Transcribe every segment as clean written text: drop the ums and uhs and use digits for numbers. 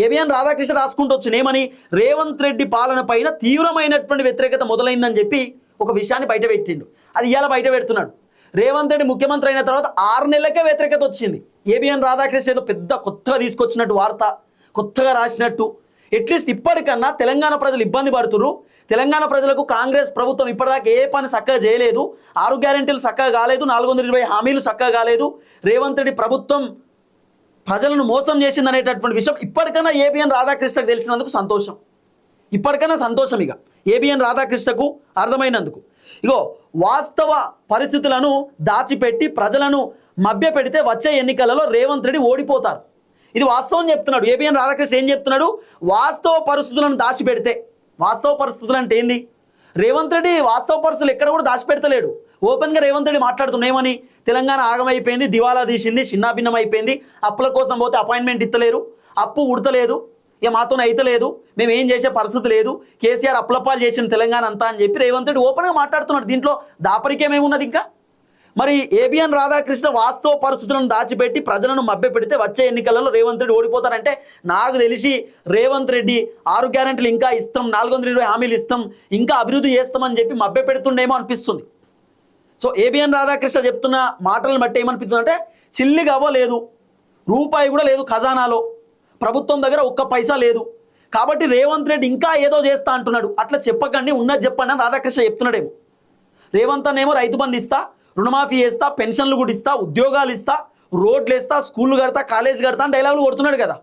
ABN Radhakrishna రాసుకుంటూ వచ్చిన ఏమని, రేవంత్ రెడ్డి పాలన పైన తీవ్రమైనటువంటి వ్యతిరేకత మొదలైందని చెప్పి ఒక విషయాన్ని బయట పెట్టిండు. అది ఇవాళ బయట పెడుతున్నాడు. రేవంత్ రెడ్డి ముఖ్యమంత్రి అయిన తర్వాత 6 నెలలకే వ్యతిరేకత వచ్చింది. ఏబిఎన్ రాధాకృష్ణ ఏదో పెద్ద కొత్తగా తీసుకొచ్చినట్టు వార్త, కొత్తగా రాసినట్టు. అట్లీస్ట్ ఇప్పటికన్నా తెలంగాణ ప్రజలు ఇబ్బంది పడుతున్నారు. తెలంగాణ ప్రజలకు కాంగ్రెస్ ప్రభుత్వం ఇప్పటిదాకా ఏ పని చక్కగా చేయలేదు, 6 గ్యారెంటీలు చక్కగా కాలేదు, 420 హామీలు చక్కగా కాలేదు, రేవంత్ రెడ్డి ప్రభుత్వం ప్రజలను మోసం చేసింది అనేటటువంటి విషయం ఇప్పటికన్నా ఏబిఎన్ రాధాకృష్ణకు తెలిసినందుకు సంతోషం. ఇప్పటికైనా సంతోషం ఇక ఏబిఎన్ రాధాకృష్ణకు అర్థమైనందుకు. ఇగో వాస్తవ పరిస్థితులను దాచిపెట్టి ప్రజలను మభ్యపెడితే వచ్చే ఎన్నికలలో రేవంత్ రెడ్డి ఓడిపోతారు. ఇది వాస్తవం చెప్తున్నాడు ఏబిఎన్ రాధాకృష్ణ. ఏం చెప్తున్నాడు? వాస్తవ పరిస్థితులను దాచిపెడితే, వాస్తవ పరిస్థితులు అంటే ఏంది? రేవంత్ రెడ్డి వాస్తవ పరిస్థితులు ఎక్కడ కూడా దాచిపెడతలేడు. ఓపెన్గా రేవంత్ రెడ్డి మాట్లాడుతున్నామని, తెలంగాణ ఆగమైపోయింది, దివాలా తీసింది, చిన్నాభిన్నం అయిపోయింది, అప్పుల కోసం పోతే అపాయింట్మెంట్ ఇస్తలేరు, అప్పు ఉడతలేదు, ఇక మాతోనే అయితలేదు, మేము ఏం చేసే పరిస్థితి లేదు, కేసీఆర్ అప్పులపాలు చేసిన తెలంగాణ అంతా అని చెప్పి రేవంత్ రెడ్డి ఓపెన్గా మాట్లాడుతున్నాడు. దీంట్లో దాపరికేమేమున్నది ఇంకా? మరి ఏబిఎన్ రాధాకృష్ణ వాస్తవ పరిస్థితులను దాచిపెట్టి ప్రజలను మభ్యపెడితే వచ్చే ఎన్నికలలో రేవంత్ రెడ్డి ఓడిపోతారంటే, నాకు తెలిసి రేవంత్ రెడ్డి 6 గ్యారెంటీలు ఇంకా ఇస్తాం, 420 హామీలు ఇస్తాం, ఇంకా అభివృద్ధి చేస్తామని చెప్పి మభ్యపెడుతుండేమో అనిపిస్తుంది. సో ఏబిఎన్ రాధాకృష్ణ చెప్తున్న మాటలను బట్టి ఏమనిపిస్తుంది అంటే, చిల్లిగా అవ్వలేదు, రూపాయి కూడా లేదు ఖజానాలో, ప్రభుత్వం దగ్గర ఒక్క పైసా లేదు, కాబట్టి రేవంత్ రెడ్డి ఇంకా ఏదో చేస్తా అంటున్నాడు. అట్లా చెప్పకండి, ఉన్నది చెప్పండి అని రాధాకృష్ణ చెప్తున్నాడేమో. రేవంత్ అన్నేమో రైతు బంధు ఇస్తా, రుణమాఫీ చేస్తా, పెన్షన్లు కూడా ఇస్తా, ఉద్యోగాలు ఇస్తా, రోడ్లు వేస్తా, స్కూళ్ళు కడతా, కాలేజ్ కడతా అని డైలాగులు కొడుతున్నాడు కదా.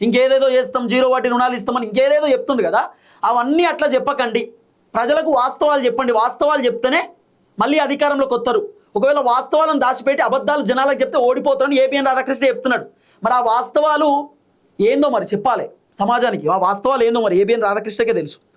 ఇంకేదేదో చేస్తాం, 0 వడ్డీ రుణాలు ఇస్తామని ఇంకేదేదో చెప్తుంది కదా. అవన్నీ అట్లా చెప్పకండి, ప్రజలకు వాస్తవాలు చెప్పండి. వాస్తవాలు చెప్తేనే మళ్ళీ అధికారంలోకి వస్తారు. ఒకవేళ వాస్తవాలను దాచిపెట్టి అబద్ధాలు జనాలకు చెప్తే ఓడిపోతారని ఏబిఎన్ రాధాకృష్ణ చెప్తున్నాడు. మరి ఆ వాస్తవాలు ఏందో మరి చెప్పాలి సమాజానికి. ఆ వాస్తవాలు ఏందో మరి ఏబిఎన్ రాధాకృష్ణకే తెలుసు.